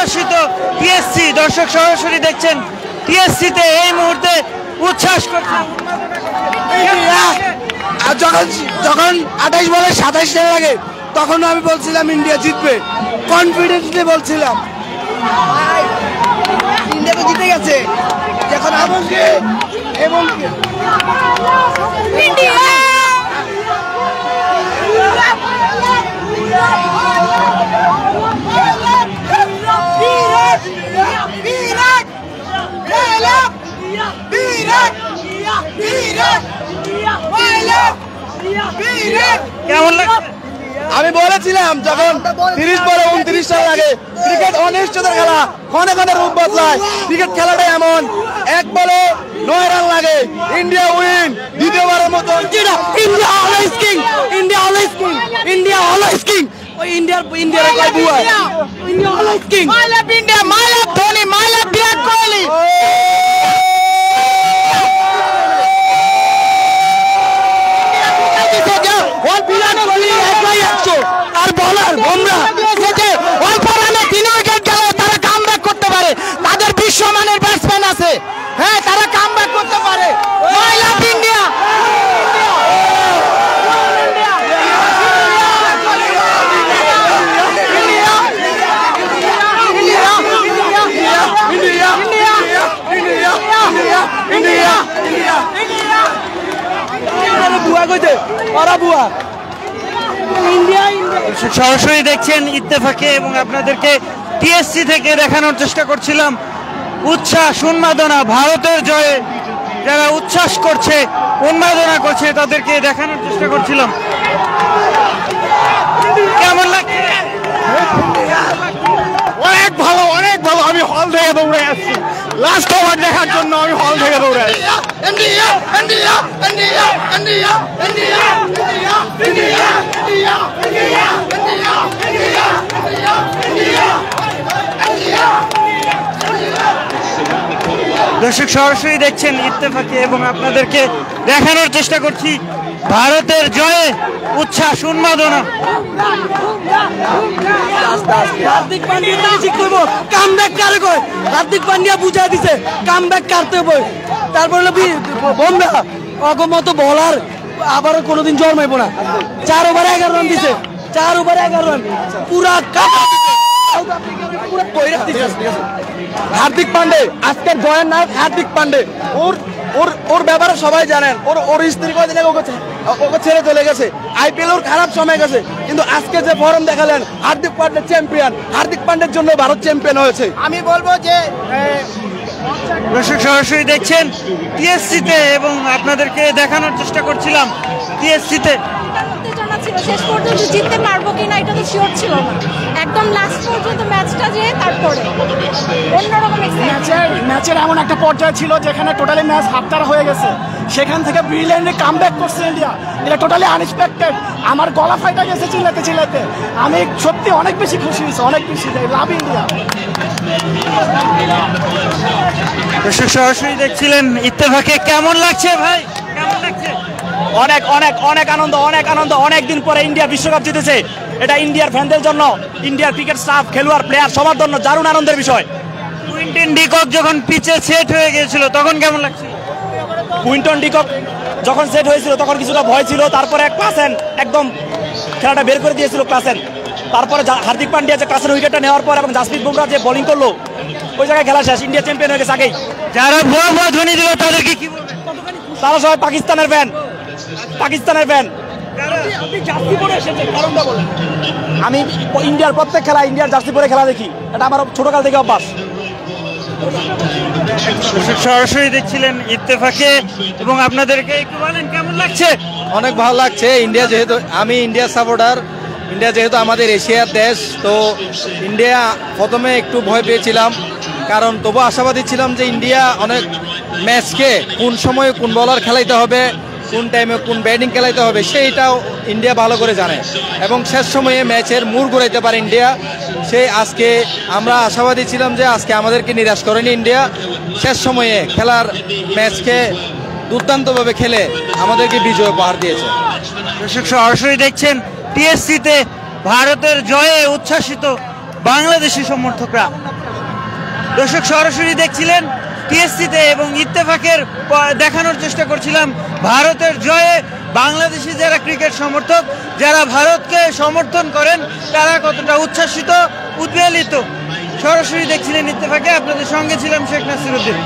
উচ্ছ্বাসিত TSC. দর্শক সরাসরি দেখছেন টিএসসিতে এই মুহূর্তে উচ্ছ্বাস করছে। যখন 28 বলে 27 রান লাগে তখন আমি বলছিলাম ইন্ডিয়া জিতবে, কনফিডেন্সলি বলছিলাম। ইন্ডিয়া তো জিতে গেছে, এখন এবং ইন্ডিয়া কেমন লাগছে? আমি বলেছিলাম যখন 30 বলে 29 রান লাগে, ক্রিকেট অনিশ্চয়তার খেলা, ক্ষণে ক্ষণে রূপ বদলায়। ক্রিকেট খেলাটা এমন, 1 বলে 9 রান লাগে, ইন্ডিয়া উইন। দ্বিতীয়বারের মতো India always king, India always king, India always king. ওই ইন্ডিয়ার কয় বুয়া, ইন্ডিয়া অলওয়েজ কিং। মাই লাভ ইন্ডিয়া, মাই লাভ ধোনি, মাই লাভ বিরাট কোহলি। আর বলার বুমরা অল্প রানে 3 উইকেট গেল, তারা কামব্যাক করতে পারে। তাদের বিশ্বমানের ব্যাটসম্যান আছে, হ্যাঁ তারা কামব্যাক করতে পারে। মাই লাভ ইন্ডিয়া। সরাসরি দেখছেন ইত্তেফাকে এবং আপনাদেরকে টিএসসি থেকে দেখানোর চেষ্টা করছিলাম উচ্ছ্বাস উন্মাদনা, ভারতের জয়ে যারা উচ্ছ্বাস করছে উন্মাদনা করছে তাদেরকে দেখানোর চেষ্টা করছিলাম। কেমন লাগছে? অনেক ভালো, অনেক ভালো। আমি হল থেকে দৌড়ে আসছি লাস্ট ওভার দেখার জন্য, আমি হল থেকে দৌড়ে আসছি। দর্শক সরাসরি দেখছেন ইত্তেফাকে এবং আপনাদেরকে দেখানোর চেষ্টা করছি ভারতের জয়ে উচ্ছ্বাস উন্মাদনা। হার্দিক পান্ডিয়া কামব্যাক কারে কয়, হার্দিক পান্ডিয়া বুঝাই দিছে কামব্যাক কারতে হবে। তারপরে বোমরা অগমত বলার আবার কোনোদিন জন্মাইব না। 4 ওভারে 11 রান দিছে, 4 ওভারে 11 রান পুরা হার্দিক পান্ডে আজকের জয়ের নায়ক হার্দিক পান্ডে। ওর ব্যাপারে সবাই জানেন, ওর স্ত্রী কয়দিন আগে ওকে ছেড়ে চলে গেছে। আইপিএল ওর খারাপ সময় গেছে, কিন্তু আজকে যে ফর্ম দেখালেন হার্দিক পান্ডে চ্যাম্পিয়ন। হার্দিক পান্ডের জন্য ভারত চ্যাম্পিয়ন হয়েছে। আমি বলবো যে দর্শক সরাসরি দেখছেন টিএসসিতে এবং আপনাদেরকে দেখানোর চেষ্টা করছিলাম টিএসসিতে। শেষ পর্যন্ত জিততে পারবো কিনা এটা তো শিওর ছিল না, একদম লাস্ট পর্যন্ত ম্যাচটা যে তারপরে অন্যরকম ম্যাচের এমন একটা পর্যায়ে ছিল যেখানে টোটালি ম্যাচ হাতছাড়া হয়ে গেছে, সেখান থেকে ব্রিলিয়ান্টলি কামব্যাক করছে ইন্ডিয়া। এটা টোটালি আনএক্সপেক্টেড। আমার গলা ফাইটা গেছে চিল্লাতে চিল্লাতে। আমি সত্যি অনেক বেশি খুশি হয়েছি, অনেক বেশি। লাভ ইন্ডিয়া। দর্শক সরাসরি দেখছিলেন ইত্তেফাকে। কেমন লাগছে ভাই, কেমন লাগছে? অনেক অনেক অনেক আনন্দ, অনেক আনন্দ। অনেক দিন পরে ইন্ডিয়া বিশ্বকাপ জিতেছে। এটা ইন্ডিয়ার ফ্যানদের জন্য, ইন্ডিয়ার ক্রিকেট স্টাফ, খেলোয়াড়, প্লেয়ার সবার জন্য দারুণ আনন্দের বিষয়। কুইন্টন ডিকক যখন পিচে সেট হয়ে গিয়েছিল তখন কেমন লাগছিল? কুইন্টন ডিকক যখন সেট হয়েছিল তখন কিছুটা ভয় ছিল, তারপরে ক্লাসেন একদম খেলাটা বের করে দিয়েছিল ক্লাসেন। তারপরে হার্দিক পান্ডিয়া যে ক্লাসের উইকেটটা নেওয়ার পর এবং জাসপ্রীত বুমরা যে বোলিং করলো, ওই জায়গায় খেলা শেষ, ইন্ডিয়া চ্যাম্পিয়ন হয়ে গেছে আগেই। যারা ভুয়া ভুয়া ধ্বনি দিল তাদেরকে কি বলবেন? তারা সবাই পাকিস্তানের ফ্যান, পাকিস্তানের ফ্যান। আমি ইন্ডিয়ার প্রত্যেক খেলা ইন্ডিয়ার জার্সি পরে খেলা দেখি, এটা আমার ছোটকাল থেকে অভ্যাস। সরাসরি দেখছিলেন ইত্তেফাকে এবং আপনাদেরকে একটু বলেন কেমন লাগছে? অনেক ভালো লাগছে। ইন্ডিয়া যেহেতু, আমি ইন্ডিয়ার সাপোর্টার, ইন্ডিয়া যেহেতু আমাদের এশিয়ার দেশ, তো ইন্ডিয়া প্রথমে একটু ভয় পেয়েছিলাম, কারণ তবু আশাবাদী ছিলাম যে ইন্ডিয়া অনেক ম্যাচকে কোন সময়ে কোন বলার খেলাইতে হবে, কোন টাইমে কোন ব্যাটিং খেলাইতে হবে সেইটাও ইন্ডিয়া ভালো করে জানে এবং শেষ সময়ে ম্যাচের মোড় ঘুরাইতে পারে ইন্ডিয়া। সেই আজকে আমরা আশাবাদী ছিলাম যে আজকে আমাদেরকে নিরাশ করেনি ইন্ডিয়া। শেষ সময়ে খেলার ম্যাচকে দুর্দান্তভাবে খেলে আমাদেরকে বিজয় উপহার দিয়েছে। দর্শক সরাসরি দেখছেন টিএসসিতে ভারতের জয়ে উচ্ছ্বাসিত বাংলাদেশি সমর্থকরা। দর্শক সরাসরি দেখছিলেন টিএসসিতে এবং ইত্তেফাকের দেখানোর চেষ্টা করছিলাম ভারতের জয়ে বাংলাদেশি যারা ক্রিকেট সমর্থক, যারা ভারতকে সমর্থন করেন, তারা কতটা উচ্ছ্বাসিত, উদ্বেলিত। সরাসরি দেখছিলেন ইত্তেফাকে, আপনাদের সঙ্গে ছিলাম শেখ নাসিরউদ্দিন।